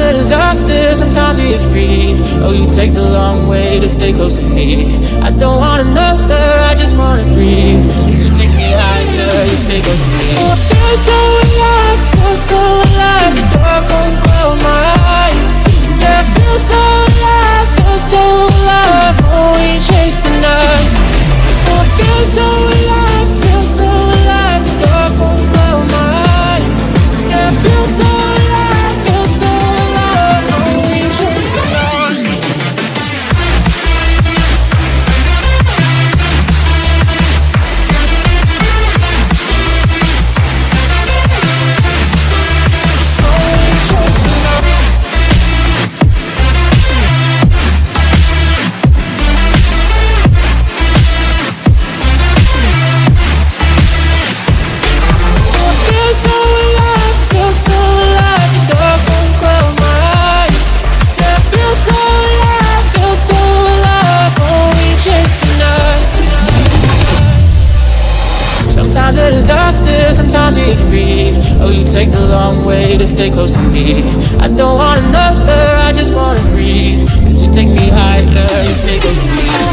a disaster, sometimes we get free. Oh, you take the long way to stay close to me. I don't want another, I just wanna breathe. You take me higher, you stay close to me. Oh, I feel so alive, feel so alive. The dark won't close my eyes. Yeah, I feel so alive, feel so alive. Oh, we chase the night. Oh, I feel so alive, feel so alive. The dark won't close my eyes. Yeah, I feel so alive, feel so alive. Oh, we chase the night. Sometimes a disaster, sometimes we get free. Oh, you take the long way to stay close to me. I don't want another, I just wanna breathe. You take me higher, you stay close to me.